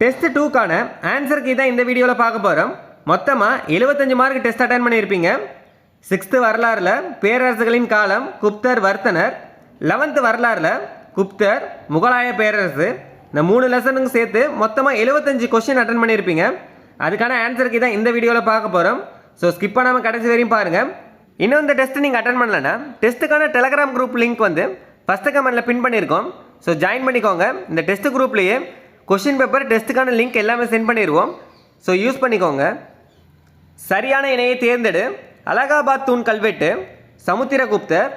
Test 2க்கான answer key தான் இந்த வீடியோவில் பார்க்க போகிறோம். மொத்தமாக 75 மார்க் டெஸ்ட் அட்டன் பண்ணியிருப்பீங்க. 6th வரலாறில் பேரரசுகளின் காலம் குப்தர் வர்த்தனர், 11th வரலாறில் குப்தர் முகலாய பேரரசு, இந்த 3 லெசனுக்கு சேர்த்து மொத்தமாக 75 கொஸ்டின் அட்டன் பண்ணியிருப்பீங்க. அதுக்கான ஆன்சர் கீ தான் இந்த வீடியோவில் பார்க்க போகிறோம். ஸோ ஸ்கிப் பண்ணாமல் கடைசி வரையும் பாருங்கள். இன்னும் இந்த டெஸ்ட் நீங்கள் அட்டன் பண்ணலன்னா டெஸ்ட்டுக்கான டெலகிராம் குரூப் லிங்க் ஃபஸ்ட்டு கமெண்ட்டில் பின் பண்ணியிருக்கோம். ஸோ ஜாயின் பண்ணிக்கோங்க. இந்த டெஸ்ட் குரூப்லேயே கொஷின் பேப்பர் டெஸ்ட்டுக்கான லிங்க் எல்லாமே சென்ட் பண்ணிடுவோம். ஸோ யூஸ் பண்ணிக்கோங்க. சரியான இணையை தேர்ந்தெடு. அலகாபாத் தூண் கல்வெட்டு சமுத்திரகுப்தர்,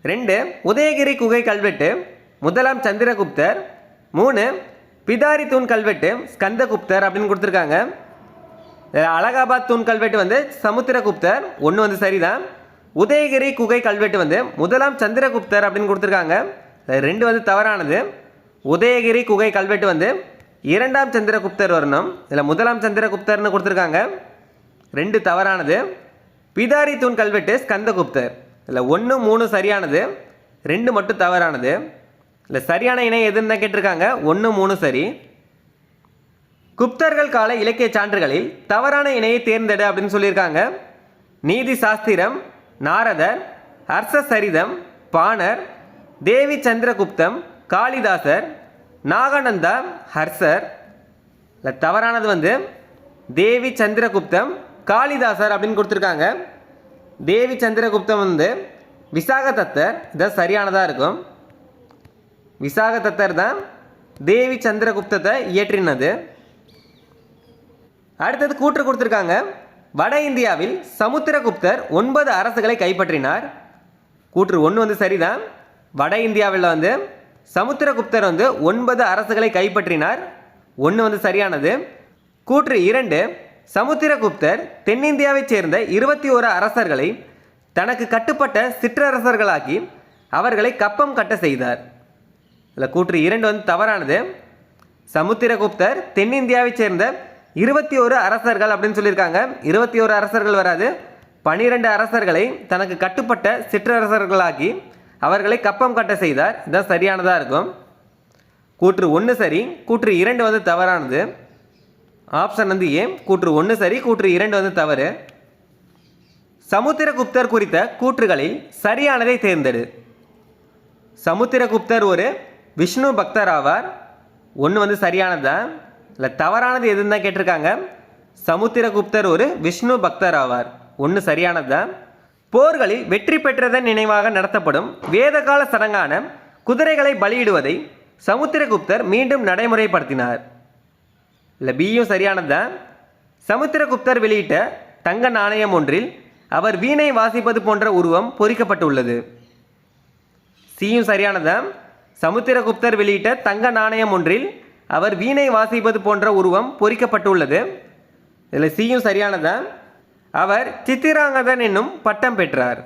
2 உதயகிரி குகை கல்வெட்டு முதலாம் சந்திரகுப்தர், 3 பிதாரி தூண் கல்வெட்டு ஸ்கந்தகுப்தர் அப்படின்னு கொடுத்துருக்காங்க. அலகாபாத் தூண் கல்வெட்டு சமுத்திரகுப்தர், 1 சரிதான். உதயகிரி குகை கல்வெட்டு முதலாம் சந்திரகுப்தர் அப்படின்னு கொடுத்துருக்காங்க. 2 தவறானது. உதயகிரி குகை கல்வெட்டு 2ஆம் சந்திரகுப்தர் வரணும். இதில் முதலாம் சந்திரகுப்தர்னு கொடுத்துருக்காங்க. 2 தவறானது. பிதாரி தூண் கல்வெட்டு ஸ்கந்தகுப்தர், இதில் 1, 3 சரியானது, 2 மட்டும் தவறானது. இல்லை சரியான இணை எதுன்னு தான் கேட்டிருக்காங்க. 1, 3 சரி. குப்தர்கள் கால இலக்கிய சான்றுகளில் தவறான இணையை தேர்ந்தெடு அப்படின்னு சொல்லியிருக்காங்க. நீதி சாஸ்திரம், நாரதர், ஹர்ஷ சரிதம், பாணர், தேவி சந்திரகுப்தம், காளிதாசர், நாகானந்தா, ஹர்ஷர். இல்லை தவறானது தேவி சந்திரகுப்தம், காளிதாசர் அப்படின்னு கொடுத்துருக்காங்க. தேவி சந்திரகுப்தம் விசாகதத்தர், இதான் சரியானதாக இருக்கும். விசாகதத்தர் தான் தேவி சந்திரகுப்தத்தை இயற்றினது. அடுத்தது கூற்று கொடுத்துருக்காங்க. வட இந்தியாவில் சமுத்திரகுப்தர் 9 அரசுகளை கைப்பற்றினார். கூற்று 1 சரிதான். வட இந்தியாவில் சமுத்திரகுப்தர் 9 அரசுகளை கைப்பற்றினார். 1 சரியானது. கூற்று 2 சமுத்திரகுப்தர் தென்னிந்தியாவைச் சேர்ந்த 21 அரசர்களை தனக்கு கட்டுப்பட்ட சிற்றரசர்களாக்கி அவர்களை கப்பம் கட்ட செய்தார். இதில் கூற்று 2 தவறானது. சமுத்திரகுப்தர் தென்னிந்தியாவைச் சேர்ந்த 21 அரசர்கள் அப்படின்னு சொல்லியிருக்காங்க. 21 அரசர்கள் வராது. 12 அரசர்களை தனக்கு கட்டுப்பட்ட சிற்றரசர்களாக்கி அவர்களை கப்பம் கட்ட செய்தார். இதுதான் சரியானதாக இருக்கும். கூற்று 1 சரி. கூற்று 2 தவறானது. Option A. கூற்று 1 சரி, கூற்று 2 தவறு. சமுத்திரகுப்தர் குறித்த கூற்றுகளில் சரியானதை தேர்ந்தெடு. சமுத்திரகுப்தர் ஒரு விஷ்ணு பக்தர் ஆவார். 1 சரியானதா. இல்லை தவறானது எதுன்னு தான் கேட்டிருக்காங்க. சமுத்திரகுப்தர் ஒரு விஷ்ணு பக்தர் ஆவார். 1 சரியானதுதான். போர்களில் வெற்றி பெற்றதன் நினைவாக நடத்தப்படும் வேதகால சடங்கான குதிரைகளை பலியிடுவதை சமுத்திரகுப்தர் மீண்டும் நடைமுறைப்படுத்தினார். இல்லை பியும் சரியானதுதான். சமுத்திரகுப்தர் வெளியிட்ட தங்க நாணயம் ஒன்றில் அவர் வீணை வாசிப்பது போன்ற உருவம் பொறிக்கப்பட்டுள்ளது. சியும் சரியானதுதான். சமுத்திரகுப்தர் வெளியிட்ட தங்க நாணயம் ஒன்றில் அவர் வீணை வாசிப்பது போன்ற உருவம் பொறிக்கப்பட்டுள்ளது. இதில் சியும் சரியானதுதான். அவர் சித்திராங்கதன் என்னும் பட்டம் பெற்றார்.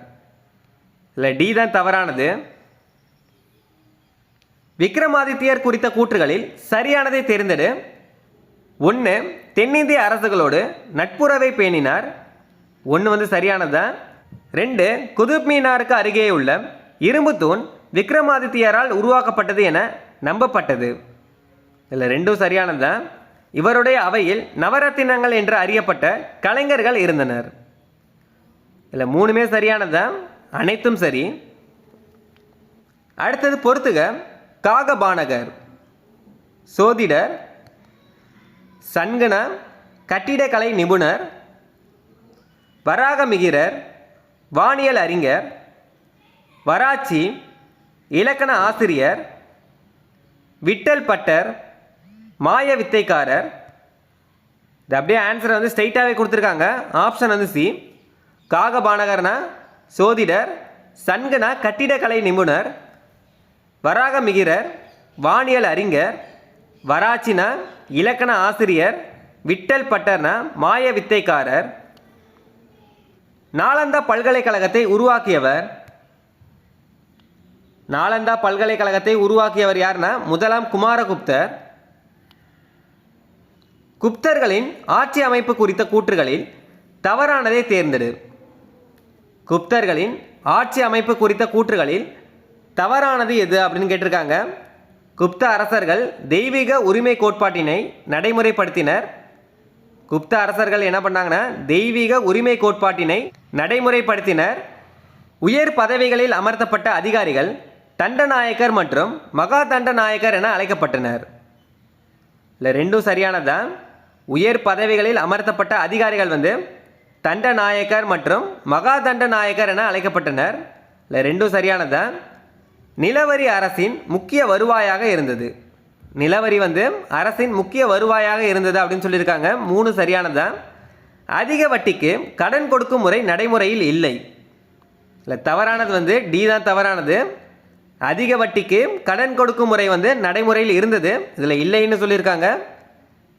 இல்லை டி தான் தவறானது. விக்ரமாதித்யர் குறித்த கூற்றுகளில் சரியானதை தேர்ந்தெடு. 1 தென்னிந்திய அரசுகளோடு நட்புறவை பேணினார். 1 சரியானதுதான். 2 குதுப் மீனாருக்கு அருகே உள்ள இரும்பு தூண் விக்ரமாதித்யரால் உருவாக்கப்பட்டது என நம்பப்பட்டது. இல்லை 2 சரியானதுதான். இவருடைய அவையில் நவரத்தினங்கள் என்று அறியப்பட்ட கலைஞர்கள் இருந்தனர். இல்லை 3 சரியானதுதான். அனைத்தும் சரி. அடுத்தது பொறுத்துக. காகபானகர், சோதிடர், சன்கன கட்டிடக்கலை நிபுணர், வராகமிகிரர் வானியல் அறிஞர், வராச்சி இலக்கண ஆசிரியர், விட்டல் பட்டர் மாய வித்தைக்காரர். இது அப்படியே ஆன்சரை ஸ்ட்ரைட்டாகவே கொடுத்துருக்காங்க. Option C. காகபானகர்னா சோதிடர், சன்கனா கட்டிடக்கலை நிபுணர், வராகமிகிரர் வானியல் அறிஞர், வராச்சினா இலக்கண ஆசிரியர், விட்டல் பட்டர்னா மாய வித்தைக்காரர். நாலந்தா பல்கலைக்கழகத்தை உருவாக்கியவர். நாலந்தா பல்கலைக்கழகத்தை உருவாக்கியவர் யாருன்னா முதலாம் குமாரகுப்தர். குப்தர்களின் ஆட்சி அமைப்பு குறித்த கூற்றுகளில் தவறானதை தேர்ந்தெடு. குப்தர்களின் ஆட்சி அமைப்பு குறித்த கூற்றுகளில் தவறானது எது அப்படின்னு கேட்டிருக்காங்க. குப்த அரசர்கள் தெய்வீக உரிமை கோட்பாட்டினை நடைமுறைப்படுத்தினர். குப்த அரசர்கள் என்ன பண்ணாங்கன்னா தெய்வீக உரிமை கோட்பாட்டினை நடைமுறைப்படுத்தினர். உயர் பதவிகளில் அமர்த்தப்பட்ட அதிகாரிகள் தண்டநாயக்கர் மற்றும் மகா தண்டநாயக்கர் என அழைக்கப்பட்டனர். இல்லை ரெண்டும் சரியானதான். உயர் பதவிகளில் அமர்த்தப்பட்ட அதிகாரிகள் வந்து தண்டநாயக்கர் மற்றும் மகா தண்டநாயக்கர் என அழைக்கப்பட்டனர். இல்லை ரெண்டும் சரியானதான். நிலவரி அரசின் முக்கிய வருவாயாக இருந்தது. நிலவரி வந்து அரசின் முக்கிய வருவாயாக இருந்தது அப்படின்னு சொல்லியிருக்காங்க. 3 சரியானதான். அதிக வட்டிக்கு கடன் கொடுக்கும் முறை நடைமுறையில் இல்லை. இல்லை தவறானது வந்து டி தான் தவறானது. அதிக வட்டிக்கு கடன் கொடுக்கும் முறை வந்து நடைமுறையில் இருந்தது, இதில் இல்லைன்னு சொல்லியிருக்காங்க.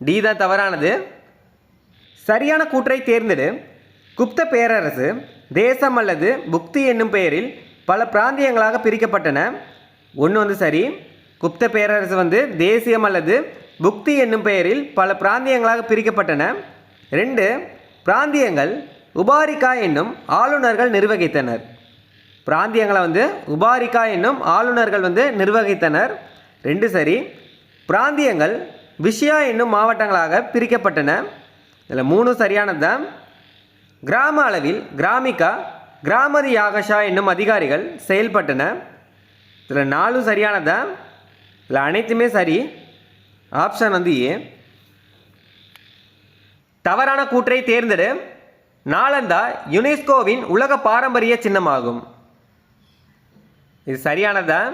டி தான் தவறானது. சரியான கூற்றை தேர்ந்தெடு. குப்த பேரரசு தேசம் அல்லது புக்தி என்னும் பெயரில் பல பிராந்தியங்களாக பிரிக்கப்பட்டன. ஒன்று வந்து சரி. குப்த பேரரசு வந்து தேசியம் அல்லது புக்தி என்னும் பெயரில் பல பிராந்தியங்களாக பிரிக்கப்பட்டன. 2 பிராந்தியங்கள் உபாரிகா என்னும் ஆளுநர்கள் நிர்வகித்தனர். பிராந்தியங்களை வந்து உபாரிகா என்னும் ஆளுநர்கள் வந்து நிர்வகித்தனர். 2 சரி. பிராந்தியங்கள் விஷயா என்னும் மாவட்டங்களாக பிரிக்கப்பட்டன. இதில் 3 சரியானது தான். கிராம அளவில் கிராமிகா கிராமதி யாகஷா என்னும் அதிகாரிகள் செயல்பட்டன. இதில் 4 சரியானதான். இதில் அனைத்துமே சரி. ஆப்ஷன் வந்து ஏ. தவறான கூற்றை தேர்ந்தெடு. நாலந்தா யுனெஸ்கோவின் உலக பாரம்பரிய சின்னமாகும். இது சரியானதான்.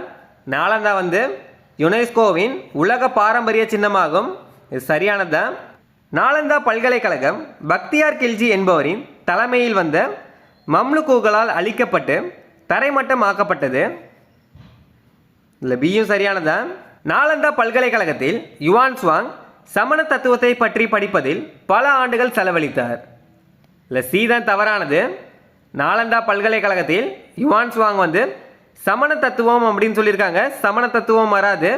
நாலந்தா வந்து யுனெஸ்கோவின் உலக பாரம்பரிய சின்னமாகும். இது சரியானதான். நாலந்தா பல்கலைக்கழகம் பக்தியார் கில்ஜி என்பவரின் தலைமையில் வந்த மம்லுக்குகளால் அழிக்கப்பட்டு தரைமட்டமாக்கப்பட்டது. இதில் பியும் சரியானதான். நாலந்தா பல்கலைக்கழகத்தில் யுவான் சுவாங் சமண தத்துவத்தை பற்றி படிப்பதில் பல ஆண்டுகள் செலவழித்தார். இல்லை சி தான் தவறானது. நாலந்தா பல்கலைக்கழகத்தில் யுவான் சுவாங் வந்து சமண தத்துவம் அப்படின்னு சொல்லியிருக்காங்க. சமண தத்துவம் வராது.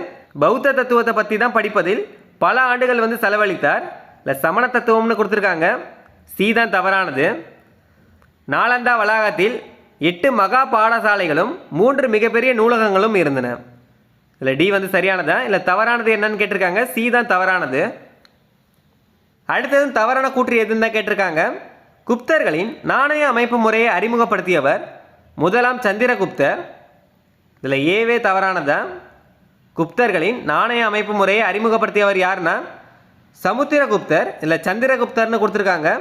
பௌத்த தத்துவத்தை பற்றி தான் படிப்பதில் பல ஆண்டுகள் வந்து செலவழித்தார். இல்லை சமண தத்துவம்னு கொடுத்துருக்காங்க. சி தான் தவறானது. நாலந்தா வளாகத்தில் 8 மகா பாடசாலைகளும் 3 மிகப்பெரிய நூலகங்களும் இருந்தன. இல்லை டி வந்து சரியானதா. இல்லை தவறானது என்னன்னு கேட்டிருக்காங்க. சி தான் தவறானது. அடுத்தது தவறான கூற்று எதுன்னு தான் கேட்டிருக்காங்க. குப்தர்களின் நாணய அமைப்பு முறையை அறிமுகப்படுத்தியவர் முதலாம் சந்திரகுப்தர். இதில் ஏவே தவறானதான். குப்தர்களின் நாணய அமைப்பு முறையை அறிமுகப்படுத்தியவர் யாருன்னா சமுத்திரகுப்தர். இல்லை சந்திரகுப்தர்னு கொடுத்துருக்காங்க.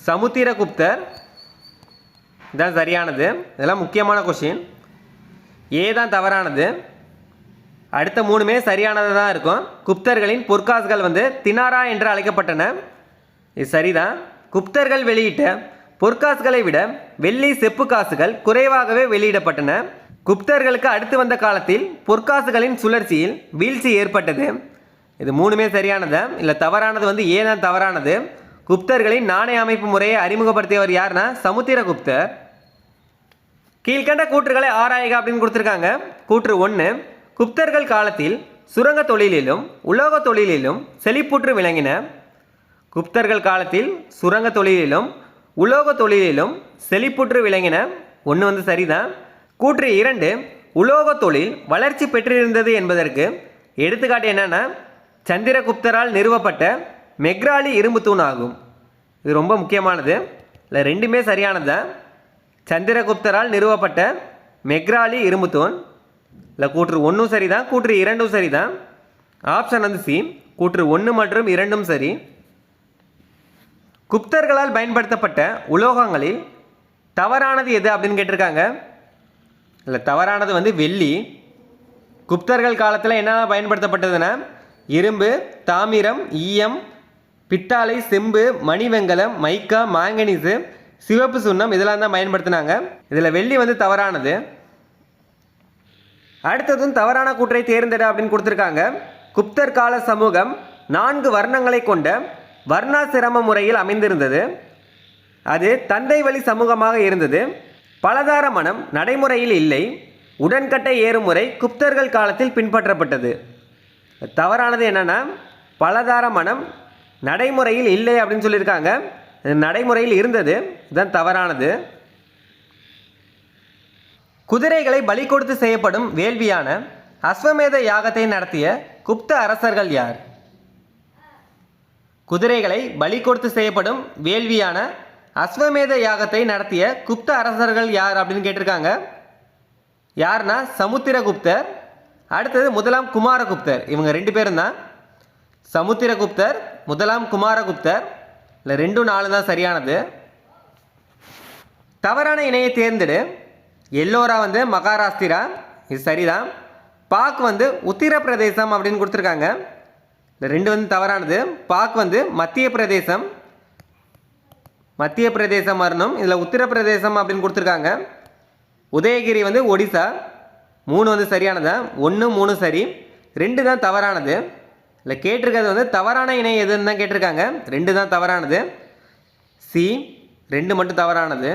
சமுத்திரகுப்தர் இதுதான் சரியானது. இதெல்லாம் முக்கியமான கொஷின். ஏ தான் தவறானது. அடுத்த 3மே சரியானது தான் இருக்கும். குப்தர்களின் பொற்காசுகள் வந்து தினாரா என்று அழைக்கப்பட்டன. இது சரிதான். குப்தர்கள் வெளியிட்ட பொற்காசுகளை விட வெள்ளி செப்பு காசுகள் குறைவாகவே வெளியிடப்பட்டன. குப்தர்களுக்கு அடுத்து வந்த காலத்தில் பொற்காசுகளின் சுழற்சியில் வீழ்ச்சி ஏற்பட்டது. இது 3மே சரியானது. இல்லை தவறானது வந்து ஏ தான் தவறானது. குப்தர்களின் நாணய அமைப்பு முறையை அறிமுகப்படுத்தியவர் யாருன்னா சமுத்திரகுப்தர். கீழ்கண்ட கூற்றுகளை ஆராய்க அப்படின்னு கொடுத்துருக்காங்க. கூற்று 1 குப்தர்கள் காலத்தில் சுரங்க தொழிலிலும் உலோக தொழிலிலும் செழிப்புற்று விளங்கின. குப்தர்கள் காலத்தில் சுரங்க தொழிலிலும் உலோக தொழிலிலும் செழிப்புற்று விளங்கின. 1 வந்து சரிதான். கூற்று 2 உலோக தொழில் வளர்ச்சி பெற்றிருந்தது என்பதற்கு எடுத்துக்காட்டு என்னன்னா சந்திரகுப்தரால் நிறுவப்பட்ட மெக்ராலி இரும்பு தூண் ஆகும். இது ரொம்ப முக்கியமானது. இல்லை 2மே சரியானது தான். சந்திரகுப்தரால் நிறுவப்பட்ட மெக்ராலி இரும்பு தூண். இல்லை கூற்று 1 சரிதான். கூற்று 2 சரிதான். ஆப்ஷன் வந்து சி. கூற்று 1 மற்றும் 2ம் சரி. குப்தர்களால் பயன்படுத்தப்பட்ட உலோகங்களில் தவறானது எது அப்படின்னு கேட்டிருக்காங்க. இல்லை தவறானது வந்து வெள்ளி. குப்தர்கள் காலத்தில் என்ன பயன்படுத்தப்பட்டதுன்னா இரும்பு, தாமிரம், ஈயம், பித்தாளை, செம்பு, மணிவெங்கலம், மைக்கா, மாங்கனீஸு, சிவப்பு சுண்ணம் இதெல்லாம் தான் பயன்படுத்தினாங்க. இதில் வெள்ளி வந்து தவறானது. அடுத்ததும் தவறான கூற்றை தேர்ந்தெடு அப்படின்னு கொடுத்துருக்காங்க. குப்தர் கால சமூகம் 4 வர்ணங்களை கொண்ட வர்ணாசிரம முறையில் அமைந்திருந்தது. அது தந்தை வழி சமூகமாக இருந்தது. பலதார மனம் நடைமுறையில் இல்லை. உடன்கட்டை ஏறும் முறை குப்தர்கள் காலத்தில் பின்பற்றப்பட்டது. தவறானது என்னன்னா பலதார மனம் நடைமுறையில் இல்லை அப்படின்னு சொல்லியிருக்காங்க. நடைமுறையில் இருந்தது. இதுதான் தவறானது. குதிரைகளை பலி கொடுத்து செய்யப்படும் வேள்வியான அஸ்வமேத யாகத்தை நடத்திய குப்த அரசர்கள் யார்? குதிரைகளை பலி கொடுத்து செய்யப்படும் வேள்வியான அஸ்வமேத யாகத்தை நடத்திய குப்த அரசர்கள் யார் அப்படின்னு கேட்டிருக்காங்க. யாருன்னா சமுத்திரகுப்தர், அடுத்தது முதலாம் குமாரகுப்தர். இவங்க 2 பேரும் தான். சமுத்திரகுப்தர், முதலாம் குமாரகுப்தர். இல்லை 2 4 தான் சரியானது. தவறான இணையை தேர்ந்தெடு. எல்லோரா மகாராஷ்டிரா, இது சரிதான். பாக் உத்தரப்பிரதேசம் அப்படின்னு கொடுத்துருக்காங்க. இந்த 2 தவறானது. பாக் மத்திய பிரதேசம், மத்திய பிரதேசம் வரணும். இதில் உத்தரப்பிரதேசம் அப்படின்னு கொடுத்துருக்காங்க. உதயகிரி ஒடிசா. 3 சரியானதா? 1 3 சரி, 2 தான் தவறானது. இல்லை கேட்டிருக்கிறது தவறான இணை எதுன்னு தான் கேட்டிருக்காங்க. 2 தான் தவறானது. சி 2 மட்டும் தவறானது.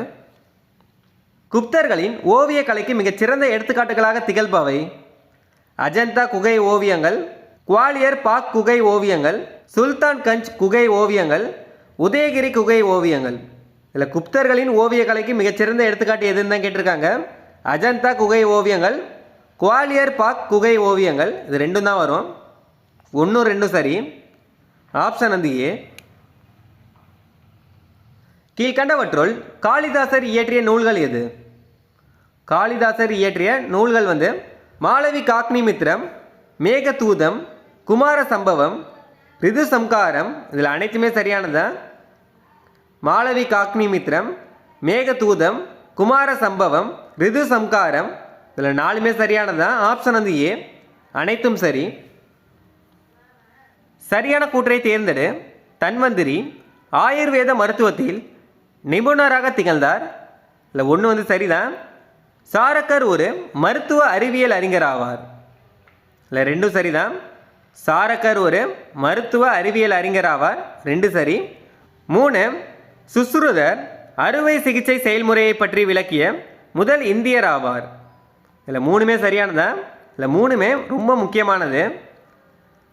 குப்தர்களின் ஓவிய கலைக்கு மிகச்சிறந்த எடுத்துக்காட்டுகளாக திகழ்பவை அஜந்தா குகை ஓவியங்கள், குவாலியர் பாக் குகை ஓவியங்கள், சுல்தான் கஞ்ச் குகை ஓவியங்கள், உதயகிரி குகை ஓவியங்கள். இதில் குப்தர்களின் ஓவிய கலைக்கு மிகச்சிறந்த எடுத்துக்காட்டு எதுன்னு தான் கேட்டிருக்காங்க. அஜந்தா குகை ஓவியங்கள், குவாலியர் பாக் குகை ஓவியங்கள். இது 2 தான் வரும். 1 2 சரி. Option A. கீழ்கண்டவற்றுள் காளிதாசர் இயற்றிய நூல்கள் எது? காளிதாசர் இயற்றிய நூல்கள் மாளவி காக்னிமித்திரம், மேகதூதம், குமார சம்பவம், ரிது சம்காரம். இதில் அனைத்துமே சரியானதான். மாளவி காக்னிமித்திரம், மேகதூதம், குமார சம்பவம், ரிது சம்காரம். இதில் 4மே சரியானதான். Option A. அனைத்தும் சரி. சரியான கூற்றை தேர்ந்தெடு. தன்வந்திரி ஆயுர்வேத மருத்துவத்தில் நிபுணராக திகழ்ந்தார். இல்லை 1 சரிதான். சாரக்கர் ஒரு மருத்துவ அறிவியல் அறிஞர் ஆவார். இல்லை 2 சரிதான். சாரக்கர் ஒரு மருத்துவ அறிவியல் அறிஞர் ஆவார். 2 சரி. 3 சுஸ்ருதர் அறுவை சிகிச்சை செயல்முறையை பற்றி விளக்கிய முதல் இந்தியர் ஆவார். இல்லை 3மே சரியானதான். இல்லை 3மே ரொம்ப முக்கியமானது.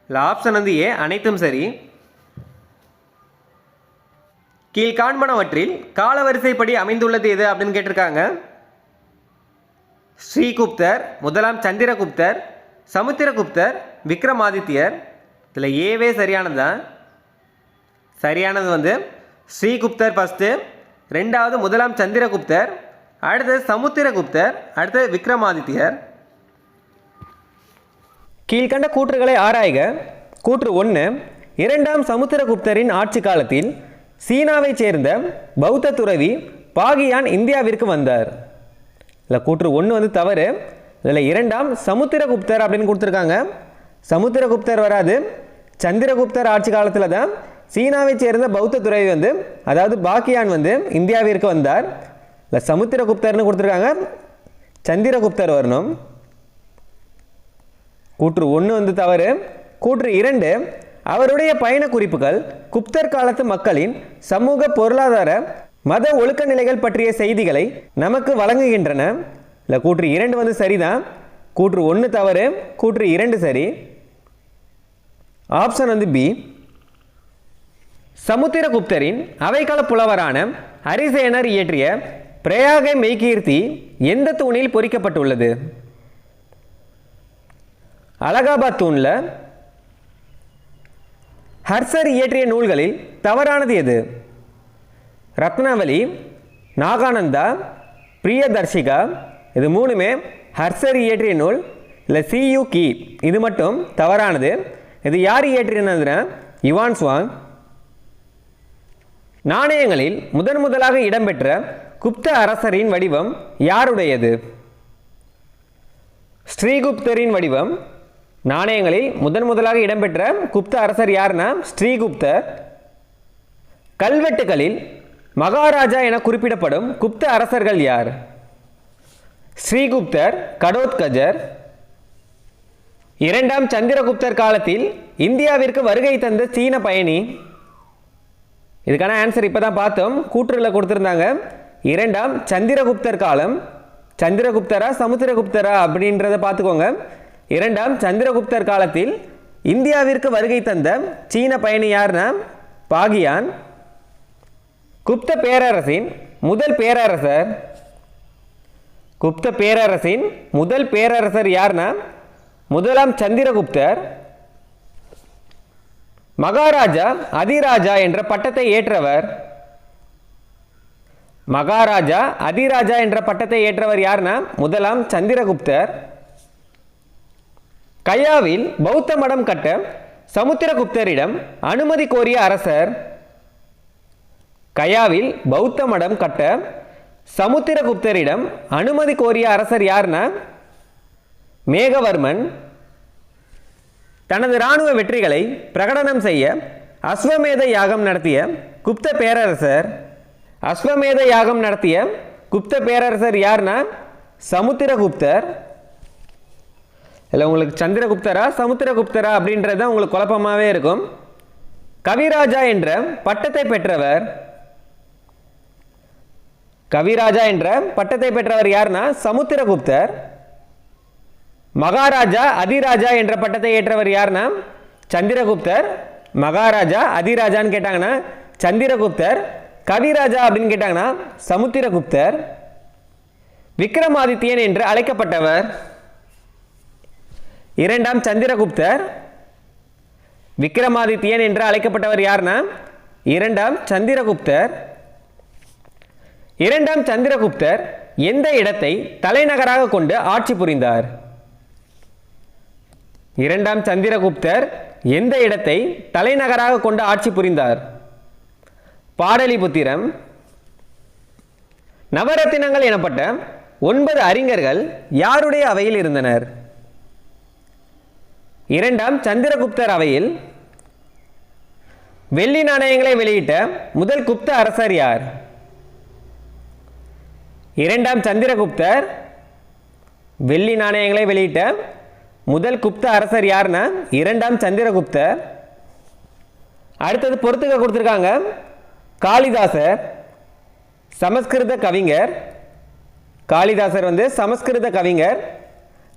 இல்லை ஆப்ஷன் ஏ. அனைத்தும் சரி. கீழ்காண்பனவற்றில் காலவரிசைப்படி அமைந்துள்ளது எது அப்படின்னு கேட்டிருக்காங்க. ஸ்ரீகுப்தர், முதலாம் சந்திரகுப்தர், சமுத்திரகுப்தர், விக்ரமாதித்யர். இதில் ஏவே சரியானது தான். சரியானது ஸ்ரீகுப்தர் ஃபஸ்ட்டு, 2வது முதலாம் சந்திரகுப்தர், அடுத்தது சமுத்திரகுப்தர், அடுத்தது விக்ரமாதித்யர். கீழ்கண்ட கூற்றுகளை ஆராய்க. கூற்று 1, 2ஆம் சமுத்திரகுப்தரின் ஆட்சி காலத்தில் சீனாவைச் சேர்ந்த பௌத்த துறவி பாகியான் இந்தியாவிற்கு வந்தார். இல்லை கூற்று 1 தவறு. இதில் 2ஆம் சமுத்திரகுப்தர் அப்படின்னு கொடுத்துருக்காங்க. சமுத்திரகுப்தர் வராது. சந்திரகுப்தர் ஆட்சி காலத்தில் தான் சீனாவைச் சேர்ந்த பௌத்த துறவி அதாவது பாகியான் இந்தியாவிற்கு வந்தார். இல்லை சமுத்திரகுப்தர்னு கொடுத்துருக்காங்க. சந்திரகுப்தர் வரணும். கூற்று 1 தவறு. கூற்று 2, அவருடைய பயண குறிப்புகள் குப்தர் காலத்து மக்களின் சமூக பொருளாதார மத ஒழுக்க நிலைகள் பற்றிய செய்திகளை நமக்கு வழங்குகின்றன. இல்லை கூற்று 2 சரிதான். கூற்று 1 தவறு. கூற்று 2 சரி. Option B. சமுத்திரகுப்தரின் அவைக்கால புலவரான ஹரிசேனர் இயற்றிய பிரயாக மெய்கீர்த்தி எந்த தூணில் பொறிக்கப்பட்டுள்ளது? அலகாபாத் தூணில். ஹர்ஷர் இயற்றிய நூல்களில் தவறானது எது? ரத்னாவளி, நாகானந்தா, பிரியதர்ஷிகா. இது 3மே ஹர்ஷர் இயற்றிய நூல். இல்லை சியு கி, இது மட்டும் தவறானது. இது யார் இயற்றினதுன்னா யுவான் சுவாங். நாணயங்களில் முதலாக இடம்பெற்ற குப்த அரசரின் வடிவம் யாருடையது? ஸ்ரீகுப்தரின் வடிவம். நாணயங்களில் முதலாக இடம்பெற்ற குப்த அரசர் யாருன்னா ஸ்ரீகுப்தர். கல்வெட்டுகளில் மகாராஜா என குறிப்பிடப்படும் குப்த அரசர்கள் யார்? ஸ்ரீகுப்தர், கடோத்கஜர். 2ஆம் சந்திரகுப்தர் காலத்தில் இந்தியாவிற்கு வருகை தந்த சீன பயணி. இதுக்கான ஆன்சர் இப்போ தான் பார்த்தோம். கூற்றுல கொடுத்துருந்தாங்க. 2ஆம் சந்திரகுப்தர் காலம். சந்திரகுப்தரா சமுத்திரகுப்தரா அப்படின்றத பார்த்துக்கோங்க. 2ஆம் சந்திரகுப்தர் காலத்தில் இந்தியாவிற்கு வருகை தந்த சீன பயணி யார்னா பாகியான். குப்த பேரரசின் முதல் பேரரசர். குப்த பேரரசின் முதல் பேரரசர் யார்னா முதலாம் சந்திரகுப்தர் மகாராஜா அதிராஜா என்ற பட்டத்தை ஏற்றவர். மகாராஜா அதிராஜா என்ற பட்டத்தை ஏற்றவர் யார்னா முதலாம் சந்திரகுப்தர். கயாவில் பௌத்த மடம் கட்ட சமுத்திரகுப்தரிடம் அனுமதி கோரிய அரசர். கயாவில் பௌத்த மடம் கட்ட சமுத்திரகுப்தரிடம் அனுமதி கோரிய அரசர் யார்னா மேகவர்மன். தனது இராணுவ வெற்றிகளை பிரகடனம் செய்ய அஸ்வமேத யாகம் நடத்திய குப்த பேரரசர். அஸ்வமேத யாகம் நடத்திய குப்த பேரரசர் யார்னா சமுத்திரகுப்தர். இல்லை உங்களுக்கு சந்திரகுப்தரா சமுத்திரகுப்தரா அப்படின்றது தான் உங்களுக்கு குழப்பமாகவே இருக்கும். கவிராஜா என்ற பட்டத்தை பெற்றவர். கவிராஜா என்ற பட்டத்தை பெற்றவர் யார்னா சமுத்திரகுப்தர். மகாராஜா அதிராஜா என்ற பட்டத்தை ஏற்றவர் யார்னா சந்திரகுப்தர். மகாராஜா அதிராஜான்னு கேட்டாங்கன்னா சந்திரகுப்தர். கவிராஜா அப்படின்னு கேட்டாங்கன்னா சமுத்திரகுப்தர். விக்ரமாதித்யன் என்று அழைக்கப்பட்டவர் இரண்டாம் சந்திரகுப்தர். விக்ரமாதித்யன் என்று அழைக்கப்பட்டவர் யார்னா இரண்டாம் சந்திரகுப்தர். இரண்டாம் சந்திரகுப்தர் எந்த இடத்தை தலைநகராக கொண்டு ஆட்சி புரிந்தார்? இரண்டாம் சந்திரகுப்தர் எந்த இடத்தை தலைநகராக கொண்டு ஆட்சி புரிந்தார்? பாடலிபுத்திரம். நவரத்தினங்கள் எனப்பட்ட 9 அறிஞர்கள் யாருடைய அவையில் இருந்தனர்? இரண்டாம் சந்திரகுப்தர் அவையில். வெள்ளி நாணயங்களை வெளியிட்ட முதல் குப்த அரசர் யார்? இரண்டாம் சந்திரகுப்தர் வெள்ளி நாணயங்களை வெளியிட்ட முதல் குப்த அரசர் யார்னா இரண்டாம் சந்திரகுப்தர். அடுத்தது பொறுத்துக்க கொடுத்துருக்காங்க. காளிதாசர் சமஸ்கிருத கவிஞர். காளிதாசர் சமஸ்கிருத கவிஞர்.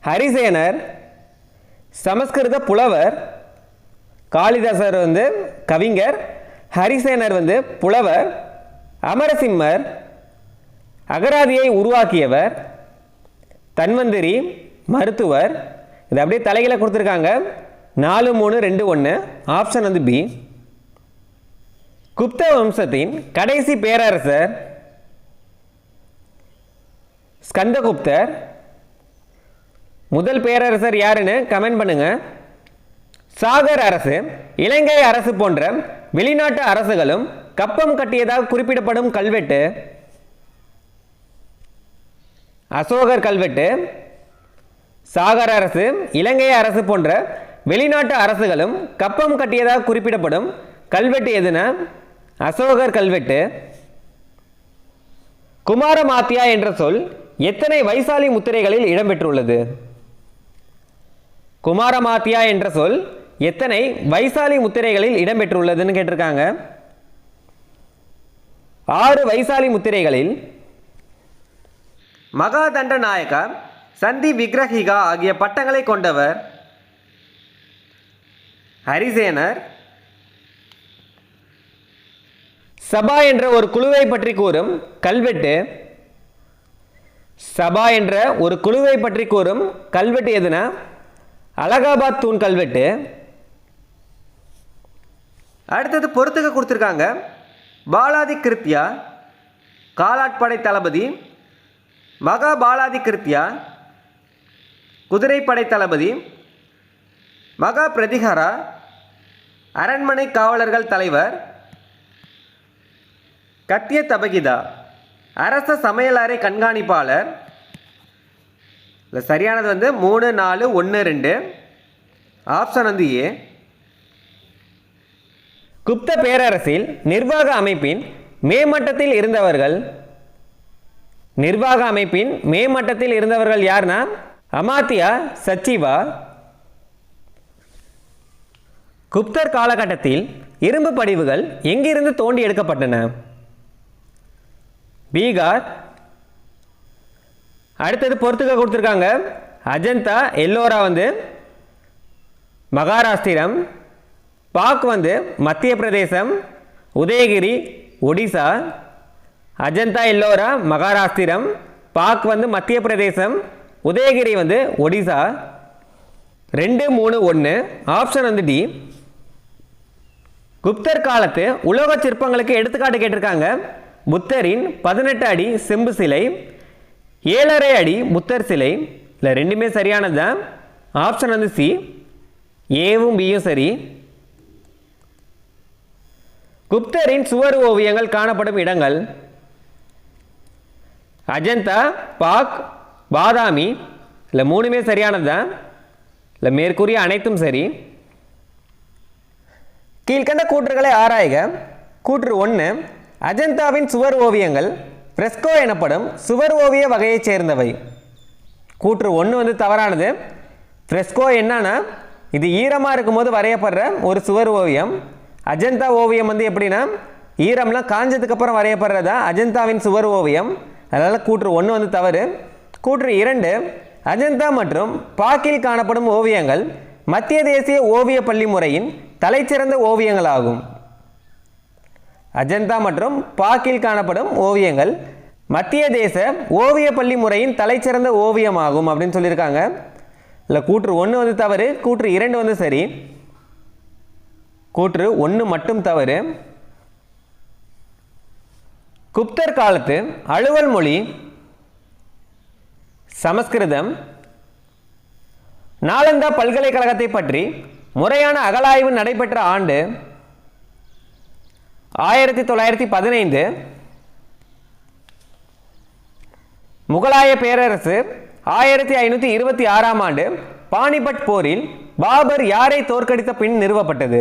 ஹரிசேனர் சமஸ்கிருத புலவர். காளிதாசர் கவிஞர். ஹரிசேனர் புலவர். அமரசிம்மர் அகராதியை உருவாக்கியவர். தன்வந்திரி மருத்துவர். இது அப்படியே தலைகளை கொடுத்துருக்காங்க. 4, 3, 2, 1 ஆப்ஷன் பி. குப்த வம்சத்தின் கடைசி பேரரசர் ஸ்கந்தகுப்தர். முதல் பேரரசர் யாருன்னு கமெண்ட் பண்ணுங்க. சாகர் அரசு, இலங்கை அரசு போன்ற வெளிநாட்டு அரசுகளும் கப்பம் கட்டியதாக குறிப்பிடப்படும் கல்வெட்டு அசோகர் கல்வெட்டு. சாகர் அரசு, இலங்கை அரசு போன்ற வெளிநாட்டு அரசுகளும் கப்பம் கட்டியதாக குறிப்பிடப்படும் கல்வெட்டு எதுனா அசோகர் கல்வெட்டு. குமாரமாத்தியா என்ற சொல் எத்தனை வைசாலி முத்திரைகளில் இடம்பெற்றுள்ளது? குமாரமாத்தியா என்ற சொல் எத்தனை வைசாலி முத்திரைகளில் இடம்பெற்றுள்ளதுன்னு கேட்டிருக்காங்க. 6 வைசாலி முத்திரைகளில். மகாதண்ட நாயகா, சந்தி விக்ரஹிகா ஆகிய பட்டங்களை கொண்டவர் ஹரிசேனர். சபா என்ற ஒரு குழுவை பற்றி கூறும் கல்வெட்டு. சபா என்ற ஒரு குழுவை பற்றி கூறும் கல்வெட்டு எதுனா அலகாபாத் தூண் கல்வெட்டு. அடுத்தது பொறுத்துக்க கொடுத்துருக்காங்க. பாலாதி கிருத்தியா காலாட்படை தளபதி. மகாபாலாதி கிருத்தியா குதிரைப்படை தளபதி. மகா பிரதிகாரா அரண்மனை காவலர்கள் தலைவர். கத்திய தபகிதா அரச சமையலறை கண்காணிப்பாளர். இல்லை சரியானது 3, 4, 1, 2 ஆப்ஷன் ஏ. குப்த பேரரசில் நிர்வாக அமைப்பின் மேமட்டத்தில் இருந்தவர்கள். நிர்வாக அமைப்பின் மேமட்டத்தில் இருந்தவர்கள் யார்னா அமாத்தியா சச்சிவா. குப்தர் காலகட்டத்தில் இரும்பு படிவுகள் எங்கிருந்து தோண்டி எடுக்கப்பட்டன? பீகார். அடுத்தது பொறுத்துக்க கொடுத்துருக்காங்க. அஜந்தா எல்லோரா மகாராஷ்டிரம். பாக் மத்திய பிரதேசம். உதயகிரி ஒடிசா. அஜந்தா எல்லோரா மகாராஷ்டிரம். பாக் மத்திய பிரதேசம். உதயகிரி ஒடிசா. 2, 3, 1 ஆப்ஷன் வந்து டி. குப்தர் காலத்து உலோக சிற்பங்களுக்கு எடுத்துக்காட்டு கேட்டிருக்காங்க. புத்தரின் 18 அடி செம்பு சிலை, 7.5 அடி புத்தர் சிலை. இல்லை ரெண்டுமே சரியானது தான். ஆப்ஷன் வந்து சி, ஏவும் பியும் சரி. குப்தரின் சுவர் ஓவியங்கள் காணப்படும் இடங்கள் அஜந்தா, பாக், பாதாமி. இல்லை மூணுமே சரியானது தான். இல்லை மேற்கூறிய அனைத்தும் சரி. கீழ்கண்ட கூற்றுகளை ஆராய்க. கூற்று 1, அஜந்தாவின் சுவர் ஓவியங்கள் ஃப்ரெஸ்கோ எனப்படும் சுவர் ஓவிய வகையைச் சேர்ந்தவை. கூற்று 1 வந்து தவறானது. ஃப்ரெஸ்கோ என்னன்னா இது ஈரமாக இருக்கும்போது வரையப்படுற ஒரு சுவர் ஓவியம். அஜந்தா ஓவியம் வந்து எப்படின்னா ஈரம்லாம் காஞ்சதுக்கப்புறம் வரையப்படுறதா அஜந்தாவின் சுவர் ஓவியம். அதனால் கூற்று 1 வந்து தவறு. கூற்று 2, அஜந்தா மற்றும் பாக்கில் காணப்படும் ஓவியங்கள் மத்திய தேசிய ஓவிய பள்ளி முறையின் தலைச்சிறந்த ஓவியங்களாகும். அஜந்தா மற்றும் பாக்கில் காணப்படும் ஓவியங்கள் மத்திய தேச ஓவிய பள்ளி முறையின் தலைச்சிறந்த ஓவியமாகும் அப்படின்னு சொல்லியிருக்காங்க. இல்லை கூற்று 1 வந்து தவறு. கூற்று 2 வந்து சரி. கூற்று 1 மட்டும் தவறு. குப்தர் காலத்து அலுவல் மொழி சமஸ்கிருதம். நாலந்தா பல்கலைக்கழகத்தை பற்றி முறையான அகழாய்வு நடைபெற்ற ஆண்டு 1915. முகலாய பேரரசு 1526ஆம் ஆண்டு பானிபட் போரில் பாபர் யாரை தோற்கடித்த பின் நிறுவப்பட்டது?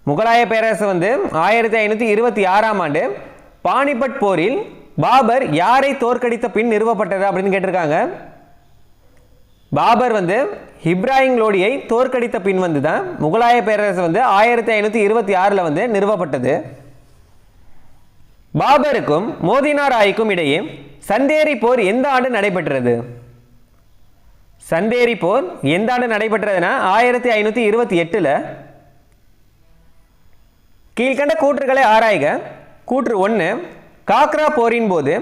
முகலாய பேரரசு வந்து 1526ஆம் ஆண்டு பானிபட் போரில் பாபர் யாரை தோற்கடித்த பின் நிறுவப்பட்டது அப்படின்னு கேட்டிருக்காங்க. பாபர் வந்து இப்ராஹிம் லோடியை தோற்கடித்த பின் வந்து தான் முகலாய பேரரசு வந்து 1526 வந்து நிறுவப்பட்டது. பாபருக்கும் மோதினா ராய்க்கும் இடையே சந்தேரி போர் எந்த ஆண்டு நடைபெற்றது? சந்தேரி போர் எந்த ஆண்டு நடைபெற்றதுன்னா 1528. கீழ்கண்ட கூற்றுகளை ஆராய்க. கூற்று 1, காக்ரா போரின் போது